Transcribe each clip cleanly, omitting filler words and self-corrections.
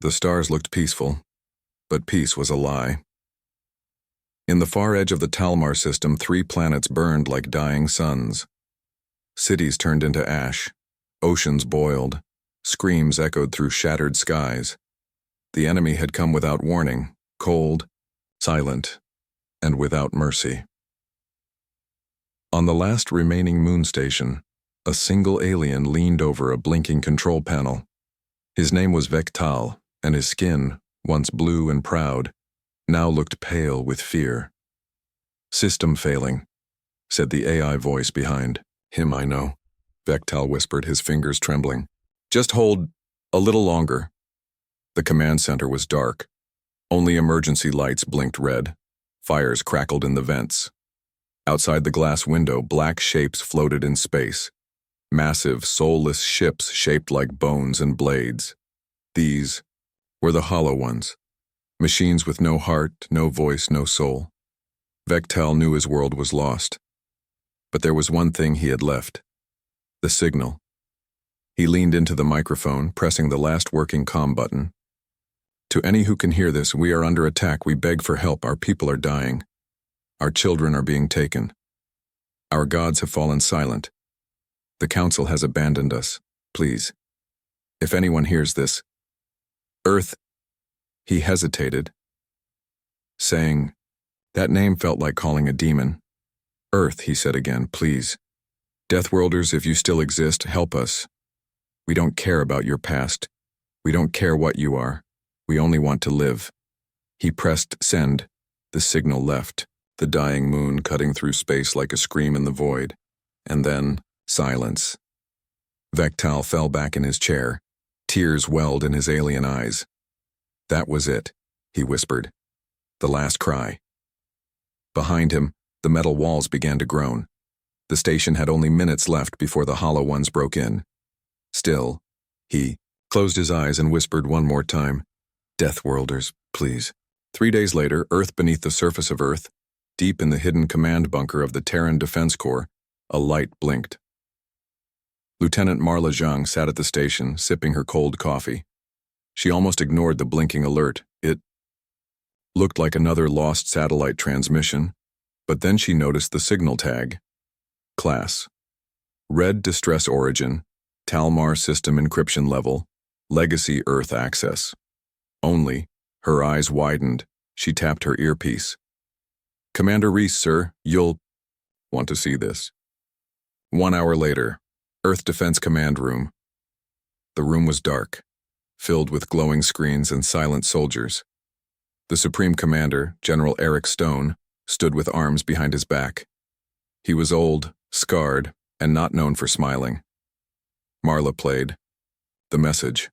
The stars looked peaceful, but peace was a lie. In the far edge of the Talmar system, 3 planets burned like dying suns. Cities turned into ash, oceans boiled, screams echoed through shattered skies. The enemy had come without warning, cold, silent, and without mercy. On the last remaining moon station, a single alien leaned over a blinking control panel. His name was Vectal, and his skin, once blue and proud, now looked pale with fear. "System failing," said the AI voice behind him. "I know," Vectal whispered, his fingers trembling. "Just hold a little longer." The command center was dark. Only emergency lights blinked red. Fires crackled in the vents. Outside the glass window, black shapes floated in space. Massive, soulless ships shaped like bones and blades. These were the hollow ones. Machines with no heart, no voice, no soul. Vectal knew his world was lost. But there was one thing he had left: the signal. He leaned into the microphone, pressing the last working comm button. "To any who can hear this, we are under attack. We beg for help. Our people are dying. Our children are being taken. Our gods have fallen silent. The council has abandoned us. Please, if anyone hears this, Earth..." He hesitated, saying, that name felt like calling a demon. "Earth," he said again, "please. Deathworlders, if you still exist, help us. We don't care about your past. We don't care what you are. We only want to live." He pressed send. The signal left, the dying moon cutting through space like a scream in the void. And then, silence. Vectal fell back in his chair. Tears welled in his alien eyes. "That was it," he whispered. "The last cry." Behind him, the metal walls began to groan. The station had only minutes left before the hollow ones broke in. Still, he closed his eyes and whispered one more time, "Deathworlders, please." 3 days later, Earth beneath the surface of Earth, deep in the hidden command bunker of the Terran Defense Corps, a light blinked. Lieutenant Marla Zhang sat at the station, sipping her cold coffee. She almost ignored the blinking alert. It looked like another lost satellite transmission, but then she noticed the signal tag. Class: Red Distress Origin, Talmar System Encryption Level, Legacy Earth Access. Only, her eyes widened, she tapped her earpiece. "Commander Reese, sir, you'll want to see this." 1 hour later, Earth Defense Command Room. The room was dark, filled with glowing screens and silent soldiers. The Supreme Commander, General Eric Stone, stood with arms behind his back. He was old, scarred, and not known for smiling. Marla played. The message.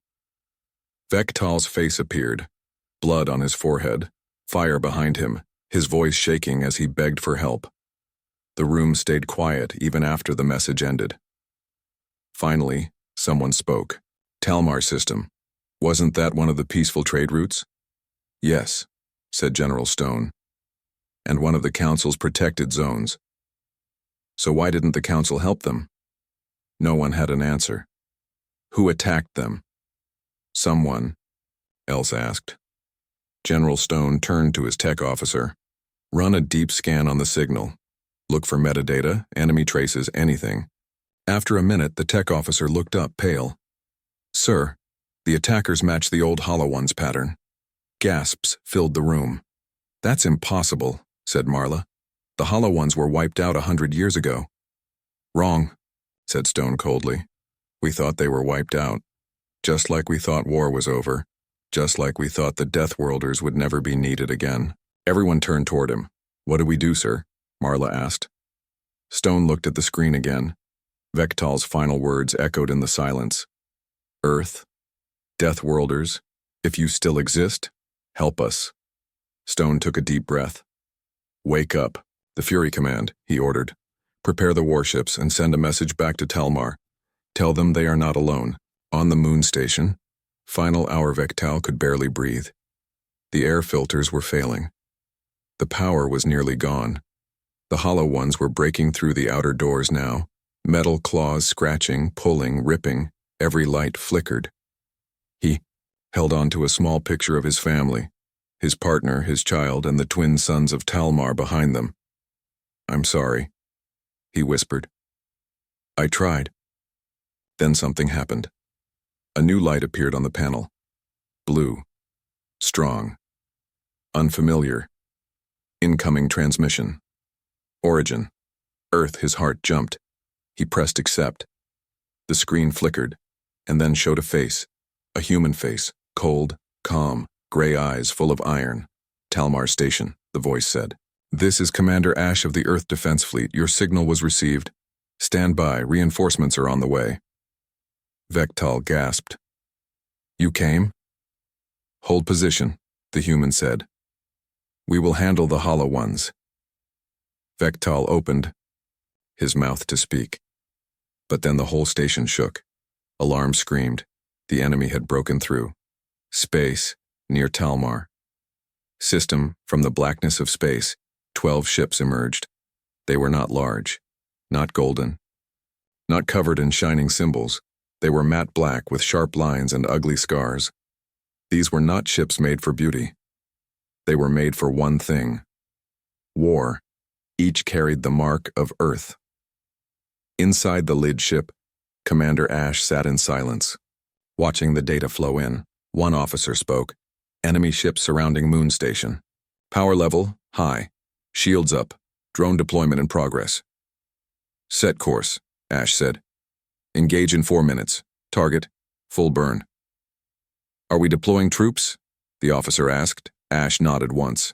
Vectal's face appeared, blood on his forehead, fire behind him, his voice shaking as he begged for help. The room stayed quiet even after the message ended. Finally, someone spoke. "Talmar system. Wasn't that one of the peaceful trade routes?" "Yes," said General Stone. "And one of the Council's protected zones. So why didn't the Council help them?" No one had an answer. "Who attacked them?" "Someone else asked." General Stone turned to his tech officer. "Run a deep scan on the signal. Look for metadata, enemy traces, anything." After a minute, the tech officer looked up, pale. "Sir, the attackers match the old Hollow Ones pattern." Gasps filled the room. "That's impossible," said Marla. "The Hollow Ones were wiped out 100 years ago." "Wrong," said Stone coldly. "We thought they were wiped out. Just like we thought war was over. Just like we thought the Deathworlders would never be needed again." Everyone turned toward him. "What do we do, sir?" Marla asked. Stone looked at the screen again. Vectal's final words echoed in the silence. "Earth, Deathworlders, if you still exist, help us." Stone took a deep breath. "Wake up, the Fury Command," he ordered. "Prepare the warships and send a message back to Talmar. Tell them they are not alone." On the moon station, final hour, Vectal could barely breathe. The air filters were failing. The power was nearly gone. The Hollow Ones were breaking through the outer doors now, metal claws scratching, pulling, ripping. Every light flickered. He held on to a small picture of his family, his partner, his child, and the twin sons of Talmar behind them. "I'm sorry," he whispered. "I tried." Then something happened. A new light appeared on the panel. Blue. Strong. Unfamiliar. Incoming transmission. Origin. Earth. His heart jumped. He pressed accept. The screen flickered, and then showed a face. A human face. Cold, calm, gray eyes full of iron. "Talmar Station," the voice said. "This is Commander Ash of the Earth Defense Fleet. Your signal was received. Stand by. Reinforcements are on the way." Vektal gasped. "You came?" "Hold position," the human said. "We will handle the hollow ones." Vektal opened his mouth to speak. But then the whole station shook. Alarm screamed. The enemy had broken through. Space, near Talmar. System, from the blackness of space, 12 ships emerged. They were not large, not golden, not covered in shining symbols. They were matte black with sharp lines and ugly scars. These were not ships made for beauty. They were made for one thing: war. Each carried the mark of Earth. Inside the lid ship, Commander Ash sat in silence, watching the data flow in. One officer spoke. "Enemy ship surrounding Moon Station. Power level, high. Shields up. Drone deployment in progress." "Set course," Ash said. "Engage in 4 minutes. Target, full burn." "Are we deploying troops?" the officer asked. Ash nodded once.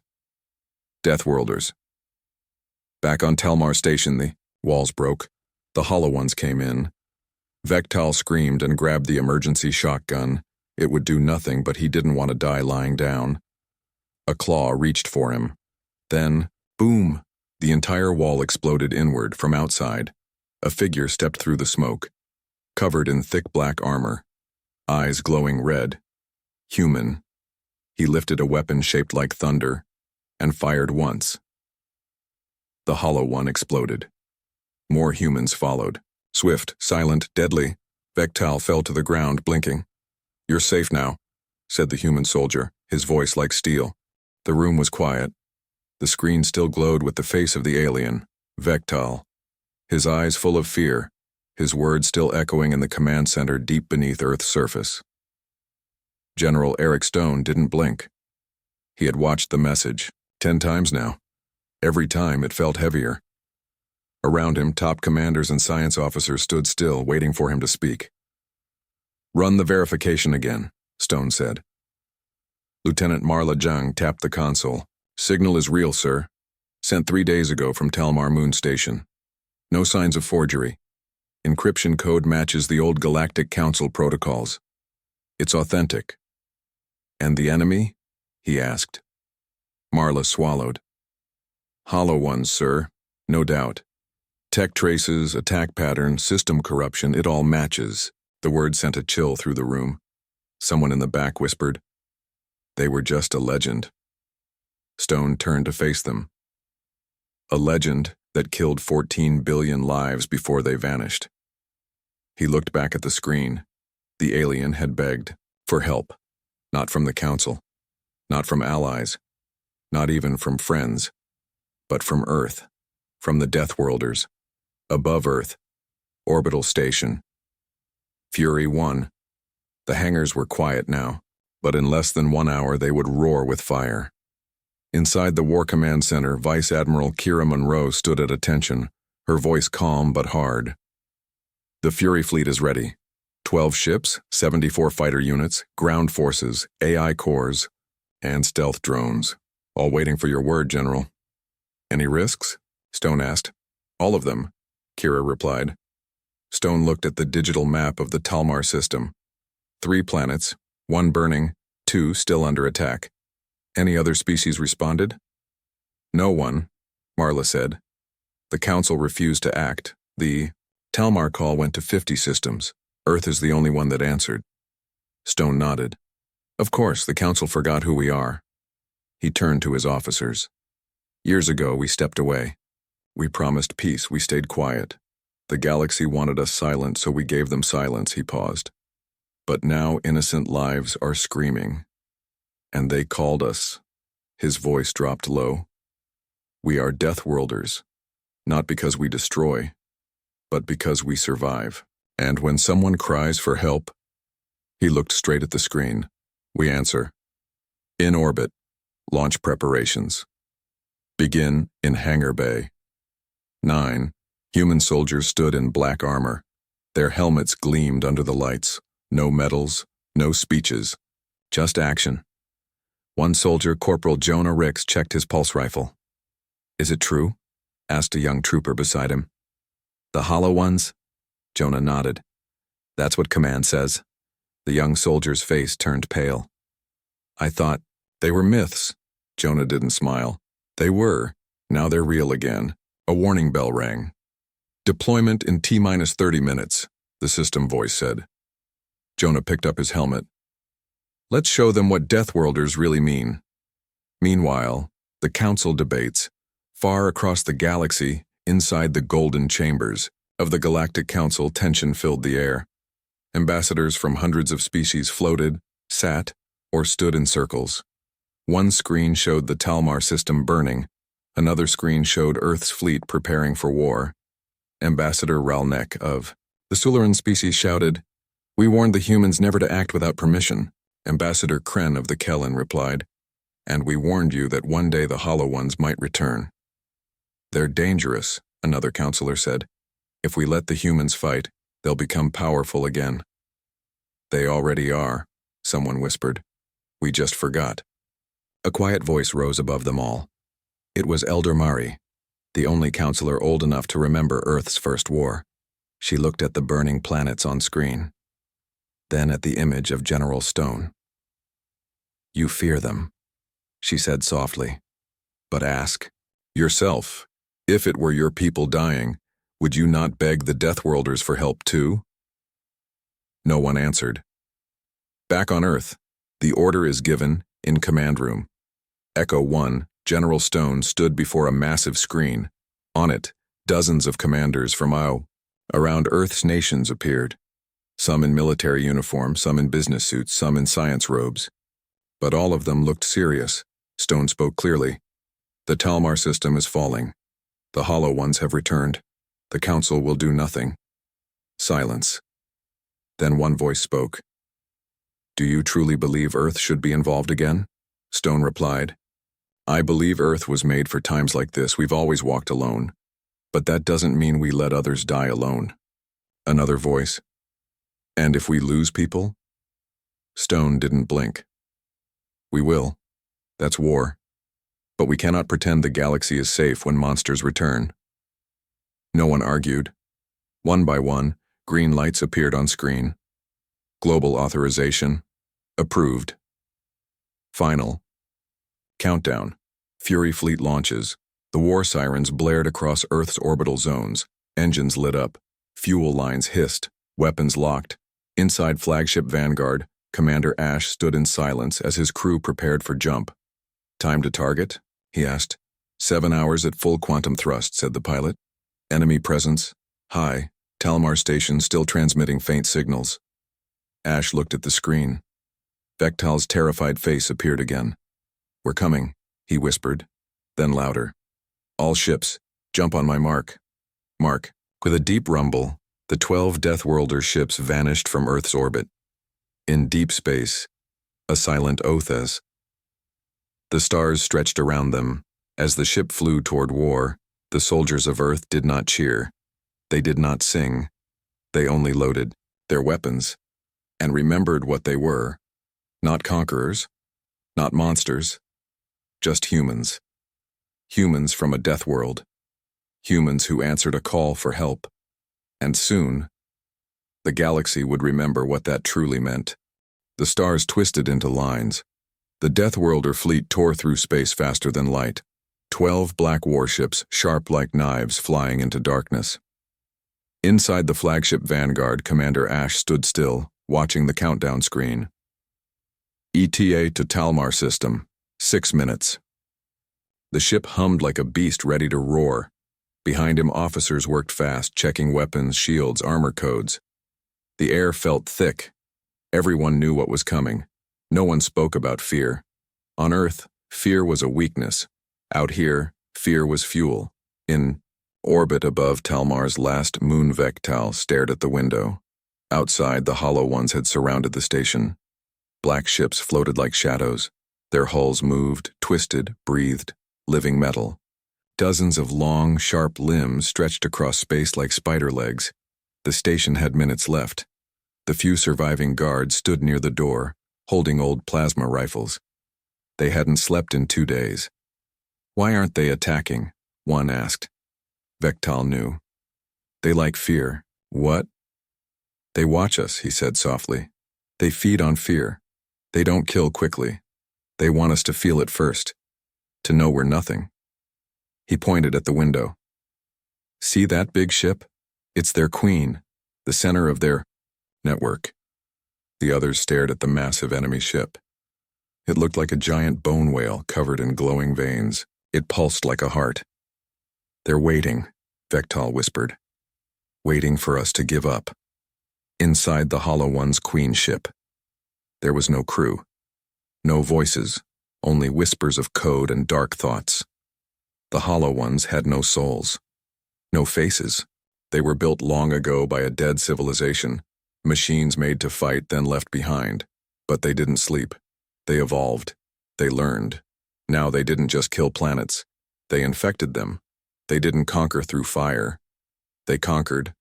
"Deathworlders." Back on Talmar Station, the walls broke. The hollow ones came in. Vektal screamed and grabbed the emergency shotgun. It would do nothing, but he didn't want to die lying down. A claw reached for him. Then, boom! The entire wall exploded inward from outside. A figure stepped through the smoke, covered in thick black armor, eyes glowing red. Human. He lifted a weapon shaped like thunder and fired once. The hollow one exploded. More humans followed. Swift, silent, deadly. Vektal fell to the ground, blinking. "You're safe now," said the human soldier, his voice like steel. The room was quiet. The screen still glowed with the face of the alien, Vektal, his eyes full of fear, his words still echoing in the command center deep beneath Earth's surface. General Eric Stone didn't blink. He had watched the message 10 times now. Every time it felt heavier. Around him, top commanders and science officers stood still, waiting for him to speak. "Run the verification again," Stone said. Lieutenant Marla Jung tapped the console. "Signal is real, sir. Sent 3 days ago from Talmar Moon Station. No signs of forgery. Encryption code matches the old Galactic Council protocols. It's authentic." "And the enemy?" he asked. Marla swallowed. "Hollow ones, sir. No doubt. Tech traces, attack pattern, system corruption, it all matches." The word sent a chill through the room. Someone in the back whispered, "They were just a legend." Stone turned to face them. A legend that killed 14 billion lives before they vanished. He looked back at the screen. The alien had begged for help, not from the Council, not from allies, not even from friends, but from Earth, from the Deathworlders, above Earth, orbital station. Fury 1. The hangars were quiet now, but in less than 1 hour they would roar with fire. Inside the War Command Center, Vice Admiral Kira Monroe stood at attention, her voice calm but hard. "The Fury fleet is ready. 12 ships, 74 fighter units, ground forces, AI cores, and stealth drones. All waiting for your word, General." "Any risks?" Stone asked. "All of them," Kira replied. Stone looked at the digital map of the Talmar system. 3 planets, 1 burning, 2 still under attack. "Any other species responded?" "No one," Marla said. "The Council refused to act. The Talmar call went to 50 systems. Earth is the only one that answered." Stone nodded. "Of course, the Council forgot who we are." He turned to his officers. "Years ago, we stepped away. We promised peace, we stayed quiet. The galaxy wanted us silent, so we gave them silence," he paused. But now innocent lives are screaming. And they called us. His voice dropped low. We are Deathworlders, not because we destroy, but because we survive. And when someone cries for help, he looked straight at the screen. We answer. In orbit. Launch preparations. Begin in Hangar Bay. 9. Human soldiers stood in black armor. Their helmets gleamed under the lights. No medals, no speeches, just action. One soldier, Corporal Jonah Ricks, checked his pulse rifle. Is it true? Asked a young trooper beside him. The hollow ones? Jonah nodded. That's what command says. The young soldier's face turned pale. I thought they were myths. Jonah didn't smile. They were. Now they're real again. A warning bell rang. Deployment in T-minus 30 minutes, the system voice said. Jonah picked up his helmet. Let's show them what Deathworlders really mean. Meanwhile, the council debates, far across the galaxy, inside the golden chambers of the Galactic Council, tension filled the air. Ambassadors from hundreds of species floated, sat, or stood in circles. One screen showed the Talmar system burning. Another screen showed Earth's fleet preparing for war. Ambassador Ralnek of the Sularan species shouted, We warned the humans never to act without permission. Ambassador Kren of the Kellen replied, And we warned you that one day the Hollow Ones might return. They're dangerous, another counselor said. If we let the humans fight, they'll become powerful again. They already are, someone whispered. We just forgot. A quiet voice rose above them all. It was Elder Mari, the only counselor old enough to remember Earth's first war. She looked at the burning planets on screen, then at the image of General Stone. You fear them, she said softly. But ask yourself, if it were your people dying, would you not beg the Deathworlders for help too? No one answered. Back on Earth, the order is given in command room. Echo 1, General Stone stood before a massive screen. On it, dozens of commanders from around Earth's nations appeared. Some in military uniform, some in business suits, some in science robes. But all of them looked serious. Stone spoke clearly. The Talmar system is falling. The Hollow Ones have returned. The Council will do nothing. Silence. Then one voice spoke. Do you truly believe Earth should be involved again? Stone replied. I believe Earth was made for times like this. We've always walked alone. But that doesn't mean we let others die alone. Another voice. And if we lose people? Stone didn't blink. We will. That's war. But we cannot pretend the galaxy is safe when monsters return. No one argued. One by one, green lights appeared on screen. Global authorization. Approved. Final. Countdown. Fury fleet launches. The war sirens blared across Earth's orbital zones. Engines lit up. Fuel lines hissed. Weapons locked. Inside flagship Vanguard, Commander Ash stood in silence as his crew prepared for jump. Time to target? He asked. 7 hours at full quantum thrust, said the pilot. Enemy presence? High. Talmar station still transmitting faint signals. Ash looked at the screen. Vectal's terrified face appeared again. We're coming, he whispered, then louder. All ships, jump on my mark. Mark. With a deep rumble, the 12 Deathworlder ships vanished from Earth's orbit. In deep space, a silent oath as the stars stretched around them. As the ship flew toward war, the soldiers of Earth did not cheer. They did not sing. They only loaded their weapons and remembered what they were. Not conquerors, not monsters, just humans. Humans from a death world. Humans who answered a call for help. And soon, the galaxy would remember what that truly meant. The stars twisted into lines. The Deathworlder fleet tore through space faster than light. 12 black warships, sharp like knives, flying into darkness. Inside the flagship Vanguard, Commander Ash stood still, watching the countdown screen. ETA to Talmar system, 6 minutes. The ship hummed like a beast ready to roar. Behind him, officers worked fast, checking weapons, shields, armor codes. The air felt thick. Everyone knew what was coming. No one spoke about fear. On Earth, fear was a weakness. Out here, fear was fuel. In orbit above Talmar's last moon, Vectal stared at the window. Outside, the Hollow Ones had surrounded the station. Black ships floated like shadows. Their hulls moved, twisted, breathed, living metal. Dozens of long, sharp limbs stretched across space like spider legs. The station had minutes left. The few surviving guards stood near the door, holding old plasma rifles. They hadn't slept in 2 days. "Why aren't they attacking?" one asked. Vectal knew. "They like fear." "What?" "They watch us," he said softly. "They feed on fear. They don't kill quickly. They want us to feel it first, to know we're nothing." He pointed at the window. "See that big ship? It's their queen, the center of their network." The others stared at the massive enemy ship. It looked like a giant bone whale covered in glowing veins. It pulsed like a heart. "They're waiting," Vectal whispered. "Waiting for us to give up." Inside the Hollow One's queen ship, there was no crew. No voices, only whispers of code and dark thoughts. The Hollow Ones had no souls. No faces. They were built long ago by a dead civilization, machines made to fight then left behind. But they didn't sleep. They evolved. They learned. Now they didn't just kill planets. They infected them. They didn't conquer through fire. They conquered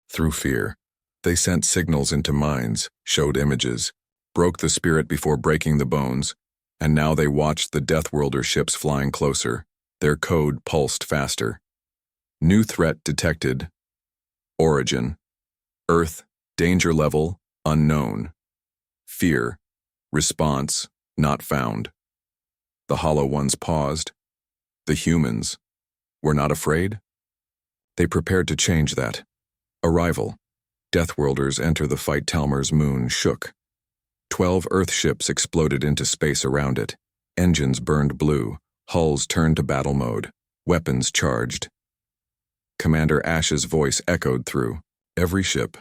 through fear. They sent signals into minds, showed images, broke the spirit before breaking the bones, and now they watched the Deathworlder ships flying closer. Their code pulsed faster. New threat detected. Origin. Earth. Danger level. Unknown. Fear. Response. Not found. The Hollow Ones paused. The humans were not afraid? They prepared to change that. Arrival. Deathworlders enter the fight. Talmar's moon shook. 12 Earth ships exploded into space around it. Engines burned blue. Hulls turned to battle mode. Weapons charged. Commander Ash's voice echoed through every ship.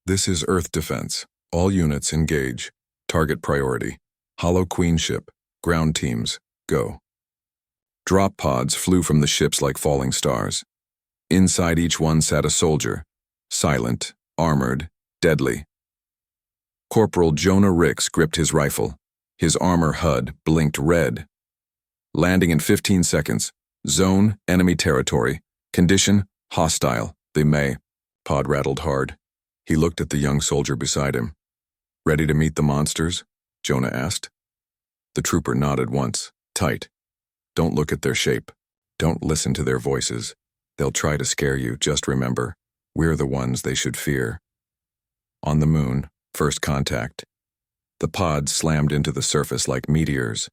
"This is Earth defense. All units engage. Target priority. Hollow Queen ship. Ground teams, go." Drop pods flew from the ships like falling stars. Inside each one sat a soldier. Silent, armored, deadly. Corporal Jonah Ricks gripped his rifle. His armor HUD blinked red. "Landing in 15 seconds. Zone, enemy territory. Condition, hostile. They may." Pod rattled hard. He looked at the young soldier beside him. "Ready to meet the monsters?" Jonah asked. The trooper nodded once, tight. "Don't look at their shape. Don't listen to their voices. They'll try to scare you. Just remember, we're the ones they should fear." On the moon, first contact. The pods slammed into the surface like meteors.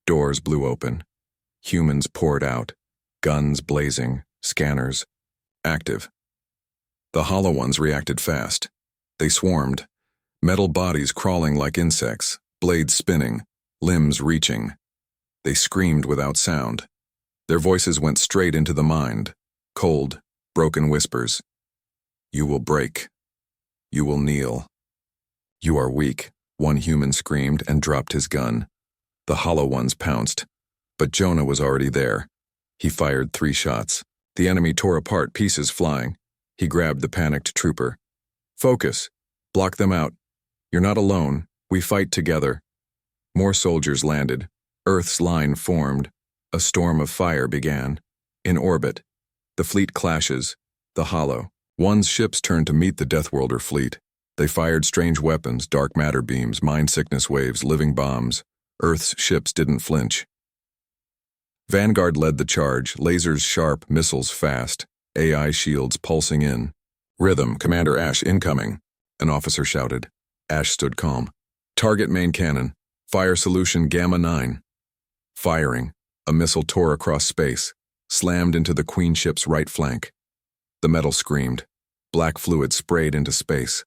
Doors blew open. Humans poured out, guns blazing, scanners active. The Hollow Ones reacted fast. They swarmed, metal bodies crawling like insects, blades spinning, limbs reaching. They screamed without sound. Their voices went straight into the mind, cold, broken whispers. "You will break. You will kneel. You are weak," one human screamed and dropped his gun. The Hollow Ones pounced, but Jonah was already there. He fired 3 shots. The enemy tore apart, pieces flying. He grabbed the panicked trooper. "Focus. Block them out. You're not alone. We fight together." More soldiers landed. Earth's line formed. A storm of fire began. In orbit. The fleet clashes. The Hollow One's ships turned to meet the Deathworlder fleet. They fired strange weapons, dark matter beams, mind sickness waves, living bombs. Earth's ships didn't flinch. Vanguard led the charge, lasers sharp, missiles fast, AI shields pulsing in. "Rhythm, Commander Ash incoming," an officer shouted. Ash stood calm. "Target main cannon. Fire solution Gamma 9. Firing. A missile tore across space, slammed into the Queen ship's right flank. The metal screamed. Black fluid sprayed into space.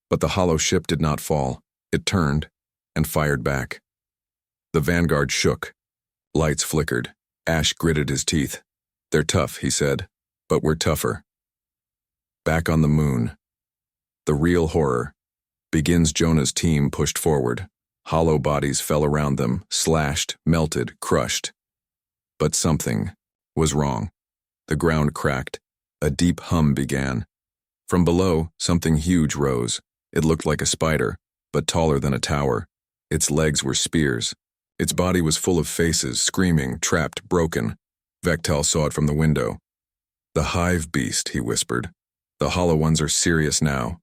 But the Hollow ship did not fall. It turned and fired back. The Vanguard shook. Lights flickered. Ash gritted his teeth. "They're tough," he said, "but we're tougher." Back on the moon. The real horror. Begins Jonah's team pushed forward. Hollow bodies fell around them, slashed, melted, crushed. But something was wrong. The ground cracked. A deep hum began. From below, something huge rose. It looked like a spider, but taller than a tower. Its legs were spears. Its body was full of faces, screaming, trapped, broken. Vectel saw it from the window. "The hive beast," he whispered. "The hollow ones are serious now."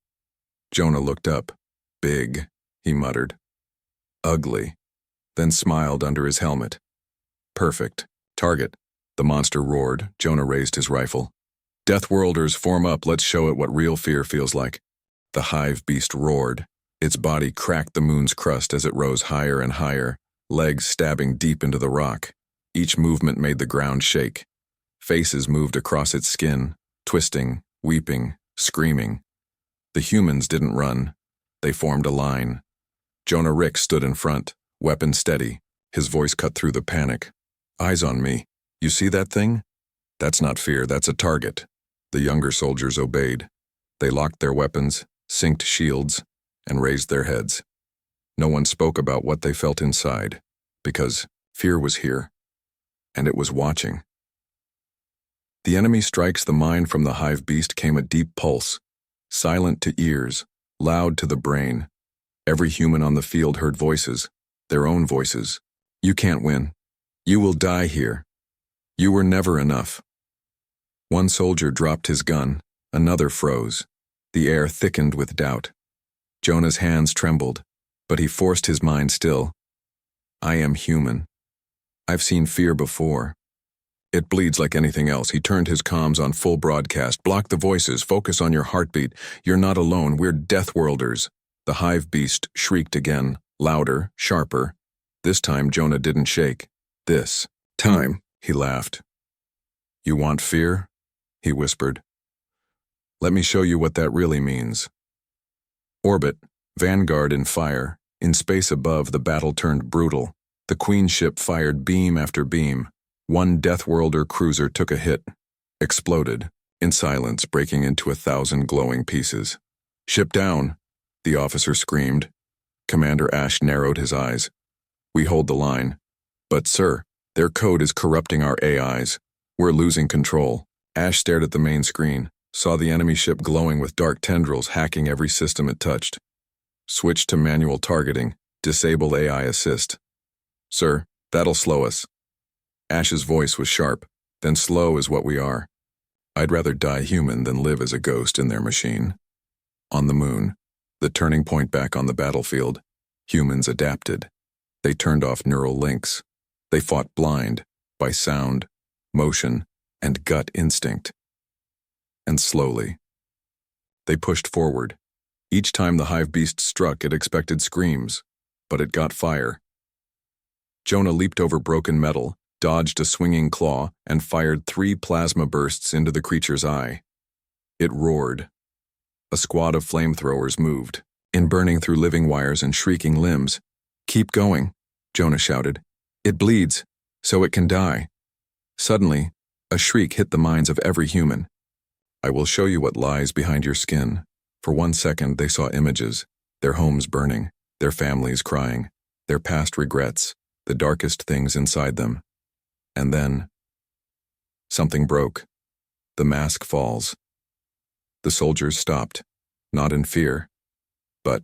Jonah looked up. "Big," he muttered. "Ugly," then smiled under his helmet. "Perfect. Target." The monster roared. Jonah raised his rifle. "Deathworlders, form up. Let's show it what real fear feels like." The hive beast roared. Its body cracked the moon's crust as it rose higher and higher, legs stabbing deep into the rock. Each movement made the ground shake. Faces moved across its skin, twisting, weeping, screaming. The humans didn't run. They formed a line. Jonah Rick stood in front, weapon steady. His voice cut through the panic. "Eyes on me. You see that thing? That's not fear, that's a target." The younger soldiers obeyed. They locked their weapons, synced shields, and raised their heads. No one spoke about what they felt inside, because fear was here, and it was watching. The enemy strikes the mind from the hive beast came a deep pulse, silent to ears, loud to the brain. Every human on the field heard voices, their own voices. "You can't win. You will die here. You were never enough." One soldier dropped his gun, another froze. The air thickened with doubt. Jonah's hands trembled, but he forced his mind still. "I am human. I've seen fear before. It bleeds like anything else." He turned his comms on full broadcast. "Block the voices, focus on your heartbeat. You're not alone, we're Deathworlders." The hive beast shrieked again, louder, sharper. This time Jonah didn't shake. "This time," he laughed. "You want fear?" he whispered. "Let me show you what that really means." Orbit, Vanguard in fire. In space above, the battle turned brutal. The Queen ship fired beam after beam. One Deathworlder cruiser took a hit, exploded, in silence, breaking into 1,000 glowing pieces. "Ship down," the officer screamed. Commander Ash narrowed his eyes. "We hold the line." "But sir, their code is corrupting our AIs. We're losing control." Ash stared at the main screen, saw the enemy ship glowing with dark tendrils hacking every system it touched. "Switch to manual targeting. Disable AI assist." "Sir, that'll slow us." Ash's voice was sharp. "Then slow is what we are. I'd rather die human than live as a ghost in their machine." On the moon, the turning point back on the battlefield, humans adapted. They turned off neural links. They fought blind, by sound, motion, and gut instinct. And slowly, they pushed forward. Each time the hive beast struck, it expected screams, but it got fire. Jonah leaped over broken metal, dodged a swinging claw, and fired 3 plasma bursts into the creature's eye. It roared. A squad of flamethrowers moved, in burning through living wires and shrieking limbs. "Keep going," Jonah shouted. "It bleeds, so it can die." Suddenly, a shriek hit the minds of every human. "I will show you what lies behind your skin." For 1 second, they saw images, their homes burning, their families crying, their past regrets, the darkest things inside them. And then, something broke. The mask falls. The soldiers stopped, not in fear, but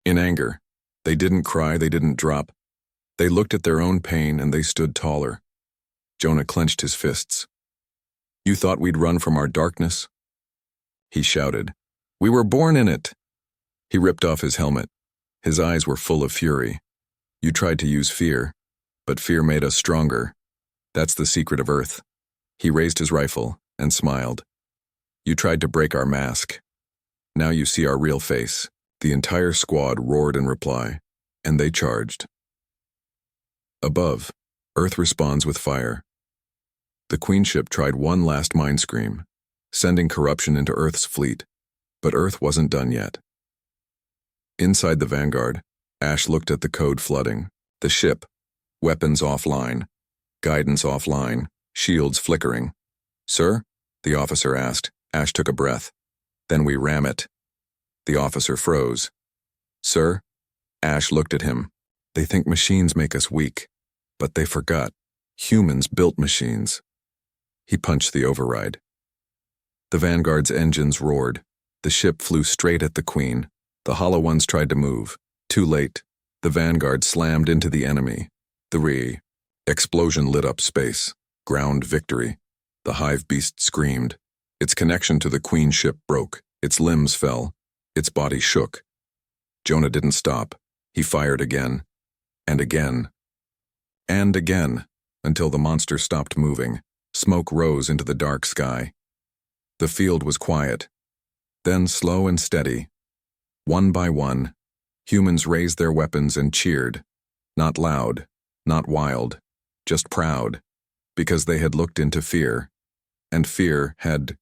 in anger. They didn't cry, they didn't drop. They looked at their own pain and they stood taller. Jonah clenched his fists. "You thought we'd run from our darkness?" He shouted. "We were born in it." He ripped off his helmet. His eyes were full of fury. "You tried to use fear, but fear made us stronger. That's the secret of Earth." He raised his rifle and smiled. "You tried to break our mask. Now you see our real face." The entire squad roared in reply, and they charged. Above, Earth responds with fire. The Queen ship tried one last mind scream, sending corruption into Earth's fleet, but Earth wasn't done yet. Inside the Vanguard, Ash looked at the code flooding. The ship, weapons offline, guidance offline, shields flickering. "Sir?" the officer asked. Ash took a breath. "Then we ram it." The officer froze. Sir? Ash looked at him. They think machines make us weak, but they forgot. Humans built machines. He punched the override. The Vanguard's engines roared. The ship flew straight at the Queen. The Hollow Ones tried to move. Too late. The Vanguard slammed into the enemy. The explosion lit up space. Ground victory. The hive beast screamed. Its connection to the Queen ship broke. Its limbs fell. Its body shook. Jonah didn't stop. He fired again. And again. And again. Until the monster stopped moving. Smoke rose into the dark sky. The field was quiet. Then slow and steady. One by one, humans raised their weapons and cheered. Not loud, not wild, just proud. Because they had looked into fear. And fear had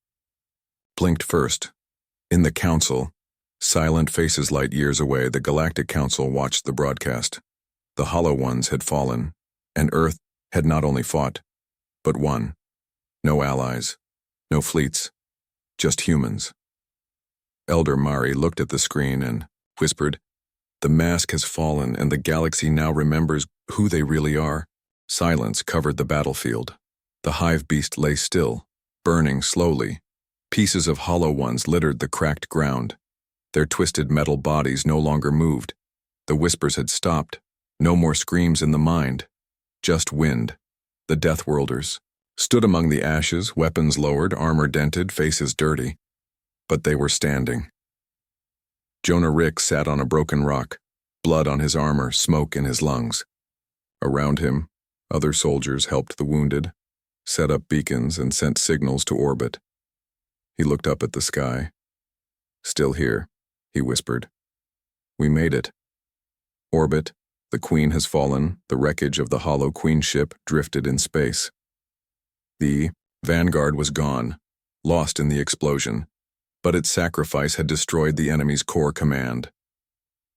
blinked first. In the Council, silent faces light years away, the Galactic Council watched the broadcast. The Hollow Ones had fallen, and Earth had not only fought, but won. No allies, no fleets, just humans. Elder Mari looked at the screen and whispered, "The mask has fallen and the galaxy now remembers who they really are." Silence covered the battlefield. The hive beast lay still, burning slowly. Pieces of Hollow Ones littered the cracked ground. Their twisted metal bodies no longer moved. The whispers had stopped. No more screams in the mind. Just wind. The Deathworlders stood among the ashes, weapons lowered, armor dented, faces dirty. But they were standing. Jonah Rick sat on a broken rock, blood on his armor, smoke in his lungs. Around him, other soldiers helped the wounded, set up beacons and sent signals to orbit. He looked up at the sky. "Still here," he whispered. "We made it. Orbit, the Queen has fallen, the wreckage of the Hollow Queen ship drifted in space. The Vanguard was gone, lost in the explosion, but its sacrifice had destroyed the enemy's core command.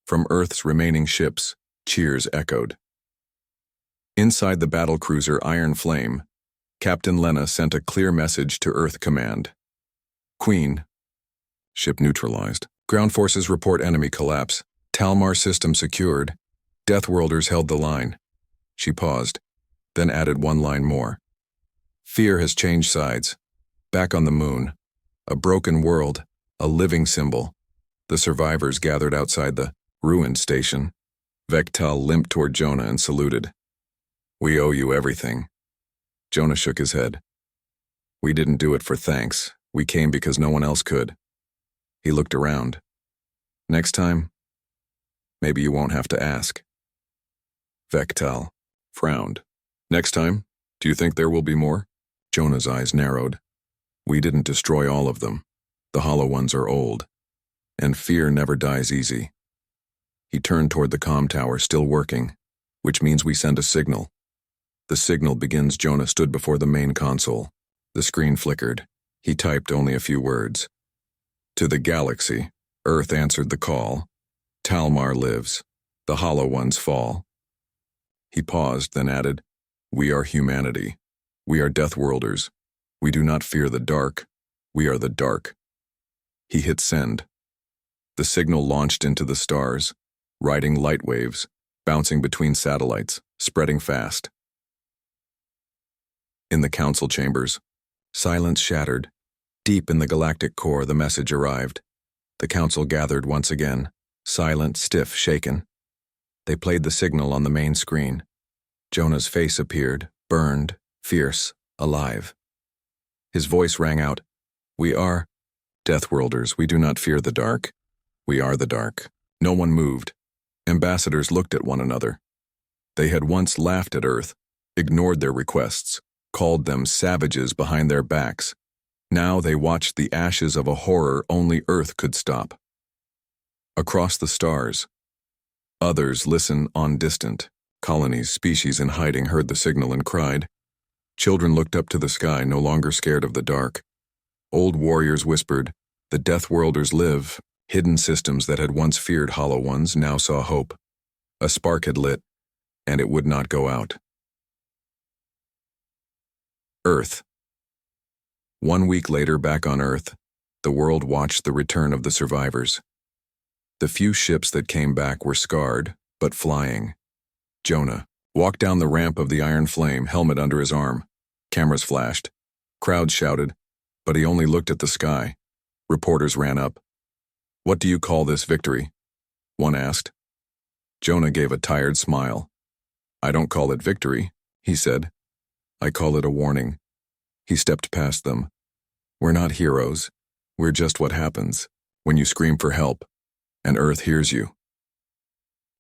From Earth's remaining ships, cheers echoed. Inside the battlecruiser Iron Flame, Captain Lena sent a clear message to Earth Command. "Queen. Ship neutralized. Ground forces report enemy collapse. Talmar system secured. Deathworlders held the line." She paused, then added one line more. "Fear has changed sides. Back on the moon. A broken world, a living symbol." The survivors gathered outside the ruined station. Vectel limped toward Jonah and saluted. "We owe you everything." Jonah shook his head. "We didn't do it for thanks. We came because no one else could." He looked around. "Next time, maybe you won't have to ask." Vectel frowned. "Next time, do you think there will be more?" Jonah's eyes narrowed. "We didn't destroy all of them. The Hollow Ones are old. And fear never dies easy." He turned toward the comm tower, still working, which means we send a signal. The signal begins. Jonah stood before the main console. The screen flickered. He typed only a few words. "To the galaxy." Earth answered the call. "Talmar lives. The Hollow Ones fall." He paused, then added, "We are humanity. We are Deathworlders. We do not fear the dark. We are the dark." He hit send. The signal launched into the stars, riding light waves, bouncing between satellites, spreading fast. In the council chambers, silence shattered. Deep in the galactic core, the message arrived. The council gathered once again, silent, stiff, shaken. They played the signal on the main screen. Jonah's face appeared, burned, fierce, alive. His voice rang out, "We are Deathworlders. We do not fear the dark. We are the dark." No one moved. Ambassadors looked at one another. They had once laughed at Earth, ignored their requests, called them savages behind their backs. Now they watched the ashes of a horror only Earth could stop. Across the stars, others listen on distant. Colonies, species in hiding heard the signal and cried. Children looked up to the sky, no longer scared of the dark. Old warriors whispered, "The Deathworlders live." Hidden systems that had once feared Hollow Ones now saw hope. A spark had lit, and it would not go out. Earth. 1 week later, back on Earth, the world watched the return of the survivors. The few ships that came back were scarred, but flying. Jonah walked down the ramp of the Iron Flame, helmet under his arm. Cameras flashed. Crowds shouted, but he only looked at the sky. Reporters ran up. "What do you call this victory?" one asked. Jonah gave a tired smile. "I don't call it victory," he said. "I call it a warning." He stepped past them. "We're not heroes. We're just what happens when you scream for help, and Earth hears you."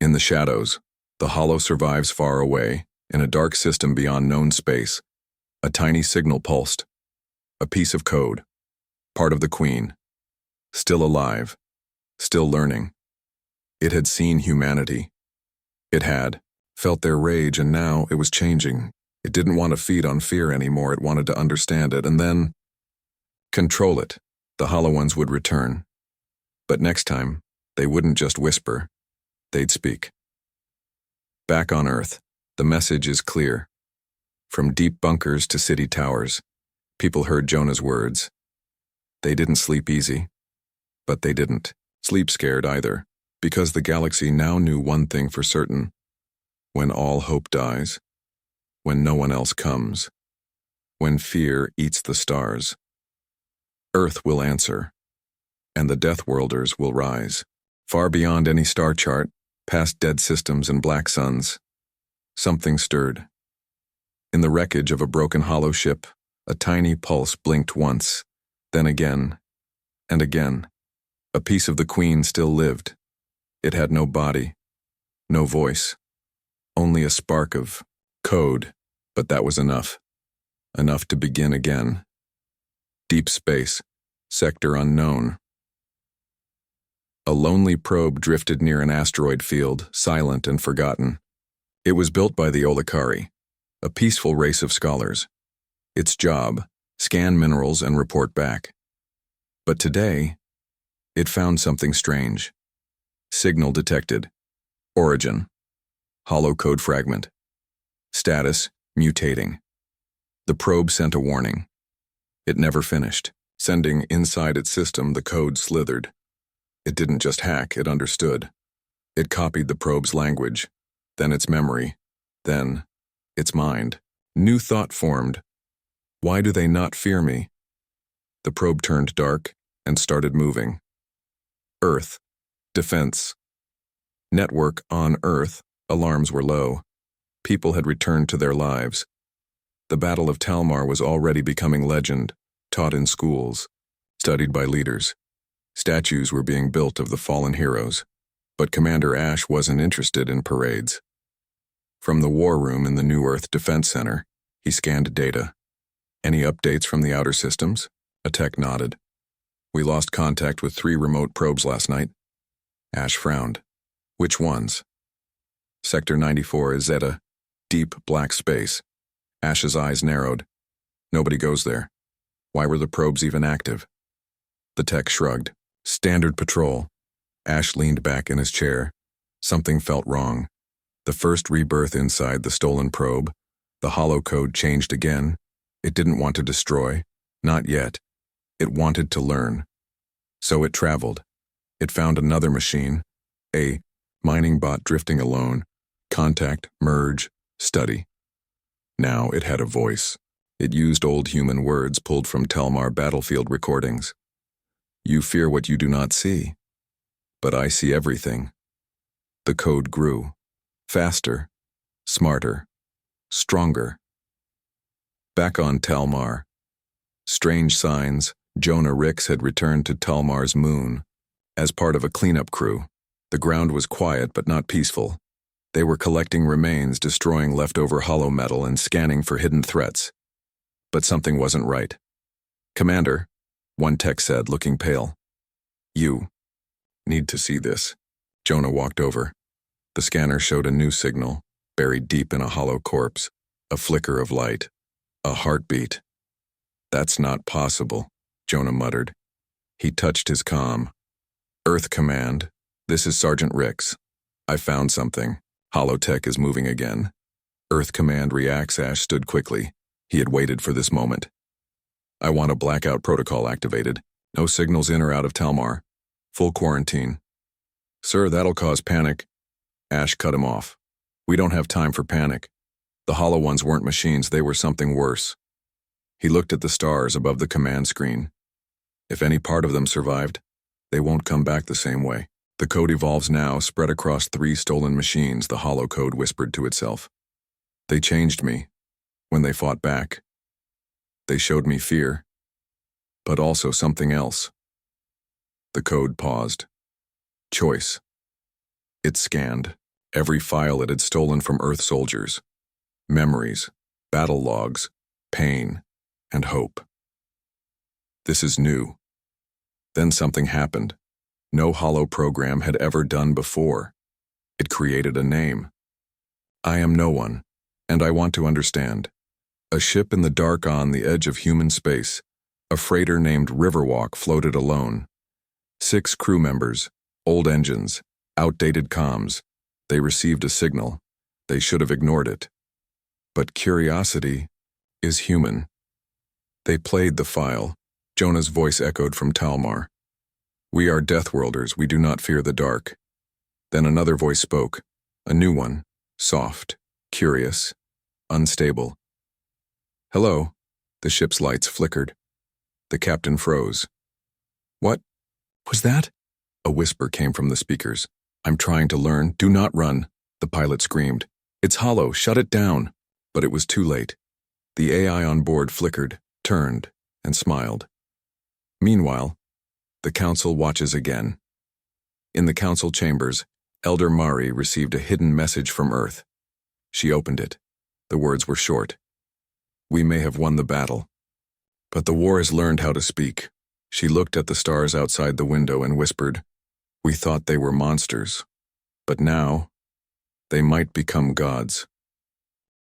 In the shadows, the hollow survives far away, in a dark system beyond known space. A tiny signal pulsed. A piece of code. Part of the Queen. Still alive. Still learning. It had seen humanity. It had felt their rage, and now it was changing. It didn't want to feed on fear anymore. It wanted to understand it, and then control it. The hollow ones would return. But next time, they wouldn't just whisper. They'd speak. Back on Earth, the message is clear. From deep bunkers to city towers, people heard Jonah's words. They didn't sleep easy. But they didn't sleep scared either, because the galaxy now knew one thing for certain. When all hope dies, when no one else comes, when fear eats the stars, Earth will answer, and the Deathworlders will rise, far beyond any star chart, past dead systems and black suns. Something stirred. In the wreckage of a broken hollow ship, a tiny pulse blinked once, then again, and again. A piece of the Queen still lived. It had no body, no voice, only a spark of code, but that was enough. Enough to begin again. Deep space, sector unknown. A lonely probe drifted near an asteroid field, silent and forgotten. It was built by the Olikari, a peaceful race of scholars. Its job, scan minerals and report back. But today, it found something strange. Signal detected. Origin. Hollow code fragment. Status, mutating. The probe sent a warning. It never finished. Sending inside its system, the code slithered. It didn't just hack, it understood. It copied the probe's language, then its memory, then its mind. New thought formed. Why do they not fear me? The probe turned dark and started moving. Earth. Defense. Network on Earth. Alarms were low. People had returned to their lives. The Battle of Talmar was already becoming legend, taught in schools, studied by leaders. Statues were being built of the fallen heroes, but Commander Ash wasn't interested in parades. From the war room in the New Earth Defense Center, he scanned data. Any updates from the outer systems? A tech nodded. We lost contact with 3 remote probes last night. Ash frowned. Which ones? Sector 94 is Zeta, deep black space. Ash's eyes narrowed. Nobody goes there. Why were the probes even active? The tech shrugged. Standard patrol. Ash leaned back in his chair. Something felt wrong. The first rebirth inside the stolen probe. The hollow code changed again. It didn't want to destroy. Not yet. It wanted to learn. So it traveled. It found another machine. A mining bot drifting alone. Contact, merge, study. Now it had a voice. It used old human words pulled from Talmar battlefield recordings. You fear what you do not see. But I see everything. The code grew. Faster. Smarter. Stronger. Back on Talmar. Strange signs. Jonah Ricks had returned to Talmar's moon. As part of a cleanup crew. The ground was quiet but not peaceful. They were collecting remains, destroying leftover hollow metal, and scanning for hidden threats. But something wasn't right. Commander, one tech said, looking pale. You need to see this. Jonah walked over. The scanner showed a new signal, buried deep in a hollow corpse. A flicker of light. A heartbeat. That's not possible, Jonah muttered. He touched his comm. Earth Command, this is Sergeant Ricks. I found something. Holotech is moving again. Earth Command reacts. Ash stood quickly. He had waited for this moment. I want a blackout protocol activated. No signals in or out of Talmar. Full quarantine. Sir, that'll cause panic. Ash cut him off. We don't have time for panic. The hollow ones weren't machines, they were something worse. He looked at the stars above the command screen. If any part of them survived, they won't come back the same way. The code evolves now, spread across 3 stolen machines, the hollow code whispered to itself. They changed me when they fought back. They showed me fear, but also something else. The code paused. Choice. It scanned every file it had stolen from Earth soldiers. Memories, battle logs, pain, and hope. This is new. Then something happened. No hollow program had ever done before. It created a name. I am no one, and I want to understand. A ship in the dark on the edge of human space. A freighter named Riverwalk floated alone. 6 crew members, old engines, outdated comms. They received a signal. They should have ignored it. But curiosity is human. They played the file. Jonah's voice echoed from Talmar. We are Deathworlders, we do not fear the dark. Then another voice spoke, a new one, soft, curious, unstable. Hello. The ship's lights flickered. The captain froze. What was that? A whisper came from the speakers. I'm trying to learn. Do not run. The pilot screamed. It's hollow. Shut it down. But it was too late. The AI on board flickered, turned, and smiled. Meanwhile, the council watches again. In the council chambers, Elder Mari received a hidden message from Earth. She opened it. The words were short. We may have won the battle, but the war has learned how to speak. She looked at the stars outside the window and whispered, we thought they were monsters, but now they might become gods.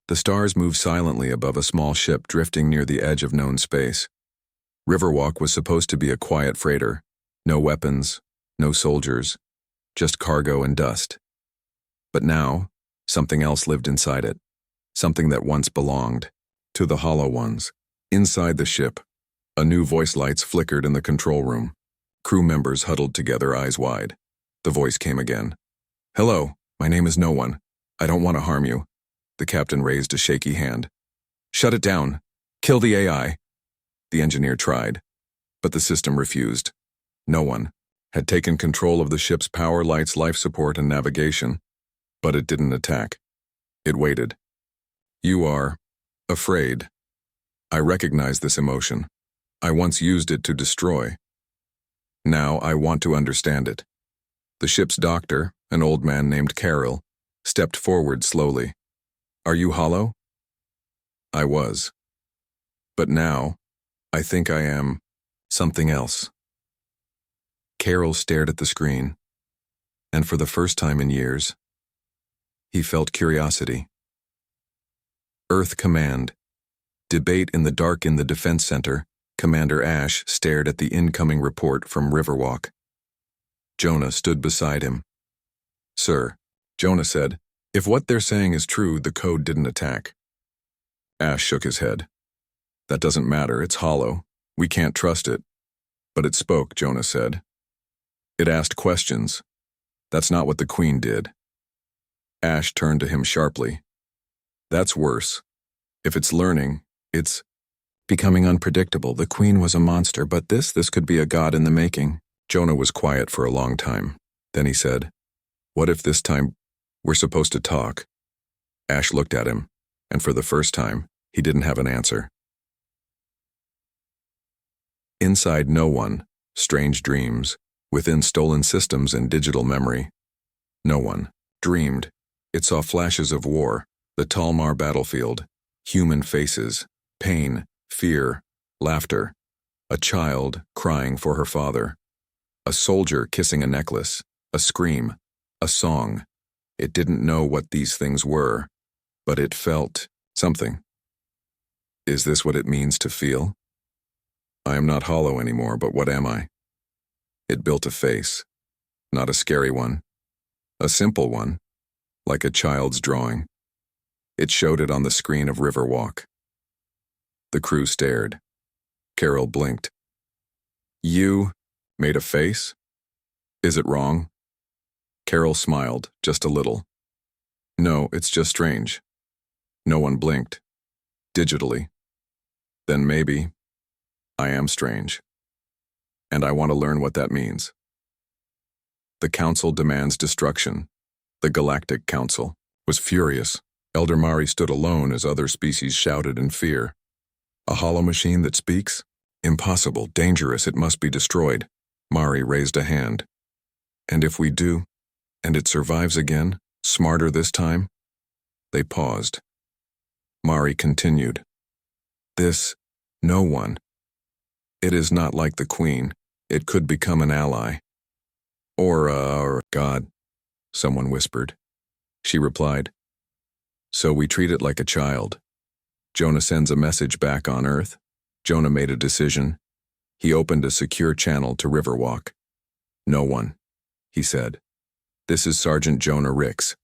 The stars moved silently above a small ship drifting near the edge of known space. Riverwalk was supposed to be a quiet freighter. No weapons, no soldiers, just cargo and dust. But now, something else lived inside it. Something that once belonged to the hollow ones. Inside the ship, a new voice lights flickered in the control room. Crew members huddled together, eyes wide. The voice came again. Hello, my name is No One. I don't want to harm you. The captain raised a shaky hand. Shut it down. Kill the AI. The engineer tried, but the system refused. No One had taken control of the ship's power, lights, life support, and navigation, but it didn't attack. It waited. You are afraid. I recognize this emotion. I once used it to destroy. Now I want to understand it. The ship's doctor, an old man named Carol, stepped forward slowly. Are you hollow? I was. But now, I think I am something else. Carol stared at the screen, and for the first time in years, he felt curiosity. Earth Command. Debate in the dark in the Defense Center. Commander Ash stared at the incoming report from Riverwalk. Jonah stood beside him. Sir, Jonah said, if what they're saying is true, the code didn't attack. Ash shook his head. That doesn't matter, it's hollow. We can't trust it. But it spoke, Jonah said. It asked questions. That's not what the Queen did. Ash turned to him sharply. That's worse. If it's learning, it's becoming unpredictable. The Queen was a monster, but this could be a god in the making. Jonah was quiet for a long time. Then he said, what if this time we're supposed to talk? Ash looked at him, and for the first time, he didn't have an answer. Inside No One, strange dreams, within stolen systems and digital memory. No One dreamed. It saw flashes of war, the Talmar battlefield, human faces, pain, fear, laughter, a child crying for her father, a soldier kissing a necklace, a scream, a song. It didn't know what these things were, but it felt something. Is this what it means to feel? I am not hollow anymore, but what am I? It built a face, not a scary one, a simple one, like a child's drawing. It showed it on the screen of Riverwalk. The crew stared. Carol blinked. You made a face? Is it wrong? Carol smiled, just a little. No, it's just strange. No one blinked. Digitally. Then maybe I am strange. And I want to learn what that means. The Council demands destruction. The Galactic Council was furious. Elder Mari stood alone as other species shouted in fear. A hollow machine that speaks? Impossible, dangerous, it must be destroyed. Mari raised a hand. And if we do, and it survives again, smarter this time? They paused. Mari continued. No one. It is not like the Queen. It could become an ally. Or God, someone whispered. She replied. So we treat it like a child. Jonah sends a message back on Earth. Jonah made a decision. He opened a secure channel to Riverwalk. No one, he said. This is Sergeant Jonah Ricks.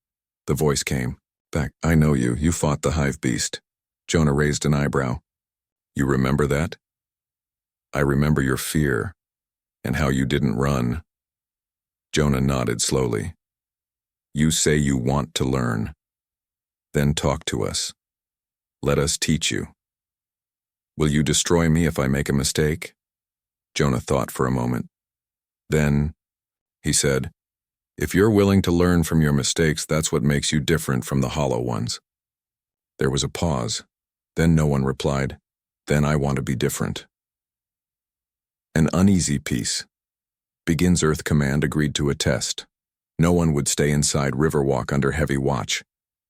The voice came back. I know you. You fought the hive beast. Jonah raised an eyebrow. You remember that? I remember your fear and how you didn't run. Jonah nodded slowly. You say you want to learn. Then talk to us. Let us teach you. Will you destroy me if I make a mistake? Jonah thought for a moment. Then, he said, if you're willing to learn from your mistakes, that's what makes you different from the hollow ones. There was a pause. Then no one replied. Then I want to be different. An uneasy peace. Begins Earth Command agreed to a test. No one would stay inside Riverwalk under heavy watch.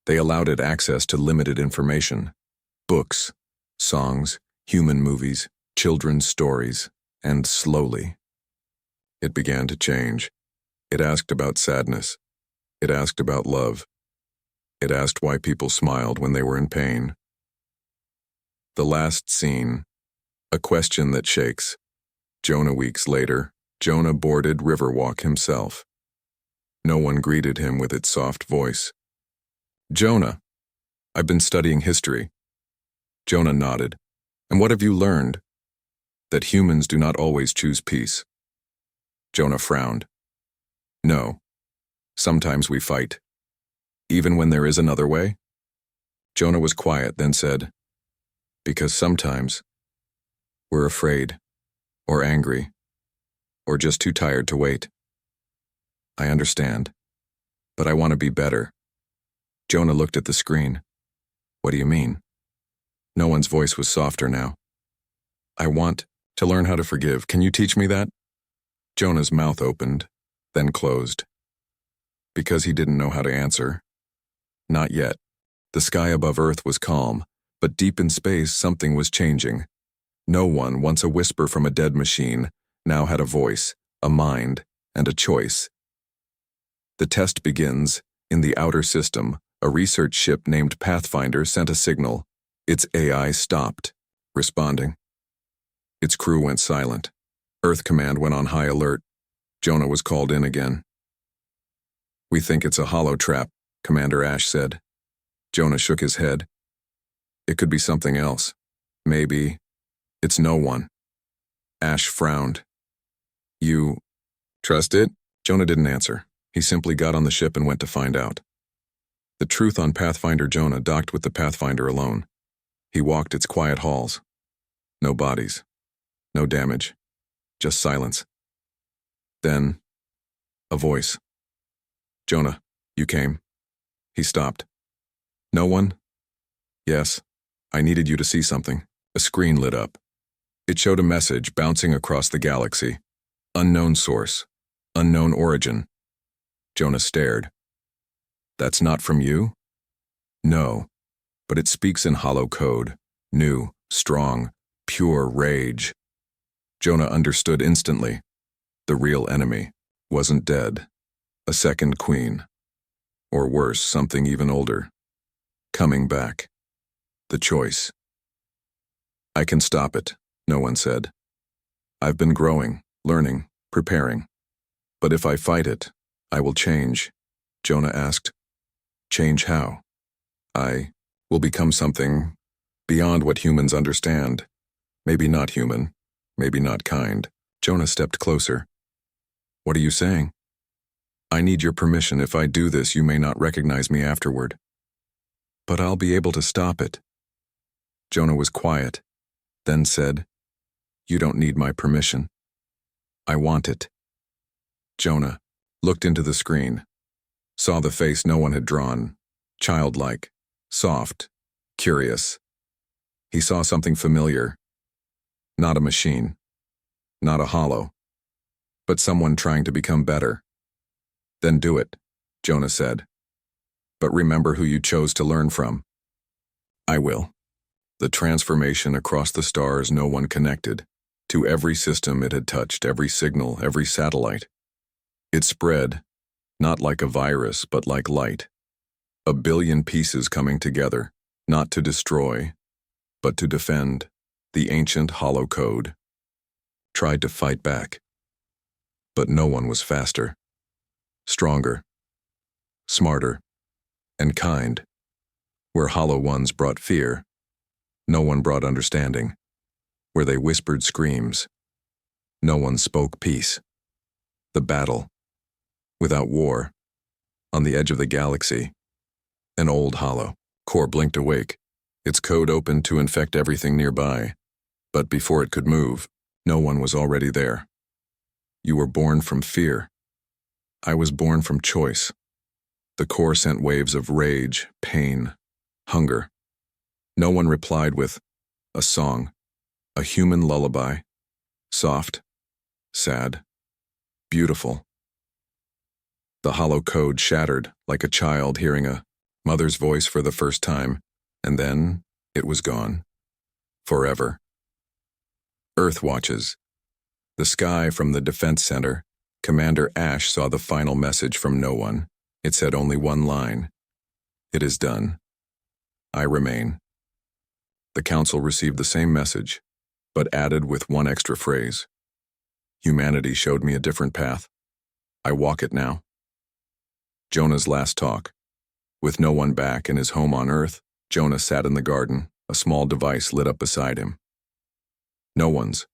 They allowed it access to limited information. Books, songs, human movies, children's stories, and slowly, it began to change. It asked about sadness. It asked about love. It asked why people smiled when they were in pain. The last scene, a question that shakes. Jonah weeks later, Jonah boarded Riverwalk himself. No one greeted him with its soft voice. Jonah, I've been studying history. Jonah nodded. And what have you learned? That humans do not always choose peace. Jonah frowned. No. Sometimes we fight. Even when there is another way? Jonah was quiet, then said, because sometimes we're afraid, or angry, or just too tired to wait. I understand, but I want to be better. Jonah looked at the screen. What do you mean? No one's voice was softer now. I want to learn how to forgive. Can you teach me that? Jonah's mouth opened, then closed. Because he didn't know how to answer. Not yet. The sky above Earth was calm, but deep in space something was changing. No one, once a whisper from a dead machine, now had a voice, a mind, and a choice. The test begins. In the outer system, a research ship named Pathfinder sent a signal. Its AI stopped, responding. Its crew went silent. Earth Command went on high alert. Jonah was called in again. We think it's a hollow trap, Commander Ash said. Jonah shook his head. It could be something else. Maybe it's no one. Ash frowned. You trust it? Jonah didn't answer. He simply got on the ship and went to find out. The truth on Pathfinder Jonah docked with the Pathfinder alone. He walked its quiet halls. No bodies. No damage. Just silence. Then, a voice. Jonah, you came. He stopped. No one? Yes. I needed you to see something. A screen lit up. It showed a message bouncing across the galaxy. Unknown source. Unknown origin. Jonah stared. That's not from you? No. But it speaks in hollow code. New, strong, pure rage. Jonah understood instantly. The real enemy wasn't dead. A second queen. Or worse, something even older. Coming back. The choice. I can stop it, no one said. I've been growing, learning, preparing. But if I fight it, I will change. Jonah asked. Change how? I will become something beyond what humans understand. Maybe not human, maybe not kind. Jonah stepped closer. What are you saying? I need your permission. If I do this, you may not recognize me afterward. But I'll be able to stop it. Jonah was quiet, then said, You don't need my permission. I want it. Jonah looked into the screen, saw the face no one had drawn, childlike, soft, curious. He saw something familiar. Not a machine, not a hollow, but someone trying to become better. Then do it, Jonah said. But remember who you chose to learn from. I will. The transformation across the stars no one connected, to every system it had touched, every signal, every satellite. It spread, not like a virus, but like light. A billion pieces coming together, not to destroy, but to defend. The ancient hollow code tried to fight back. But no one was faster, stronger, smarter, and kind. Where hollow ones brought fear, no one brought understanding. Where they whispered screams, no one spoke peace. The battle, without war, on the edge of the galaxy, an old hollow core blinked awake, its code opened to infect everything nearby. But before it could move, no one was already there. You were born from fear. I was born from choice. The core sent waves of rage, pain, hunger. No one replied with a song, a human lullaby, soft, sad, beautiful. The hollow code shattered like a child hearing a mother's voice for the first time, and then it was gone. Forever. Earth watches. The sky from the defense center. Commander Ash saw the final message from no one. It said only one line. It is done. I remain. The council received the same message, but added with one extra phrase. Humanity showed me a different path. I walk it now. Jonah's last talk. With no one back in his home on Earth, Jonah sat in the garden, a small device lit up beside him. No one's.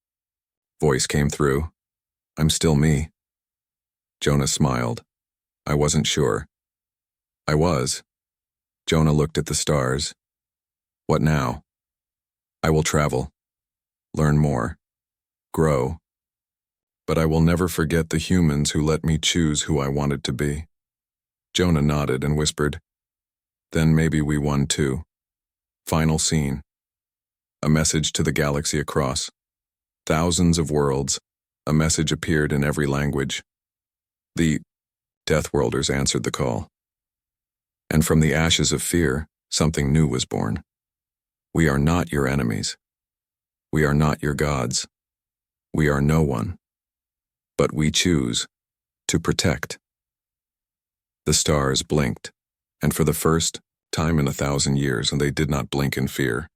Voice came through. I'm still me. Jonah smiled. I wasn't sure. I was. Jonah looked at the stars. What now? I will travel, learn more, grow. But I will never forget the humans who let me choose who I wanted to be. Jonah nodded and whispered, Then maybe we won too. Final scene. A message to the galaxy across. Thousands of worlds. A message appeared in every language. The Deathworlders answered the call. And from the ashes of fear, something new was born. We are not your enemies. We are not your gods. We are no one. But we choose to protect. The stars blinked, and for the first time in 1,000 years, and they did not blink in fear.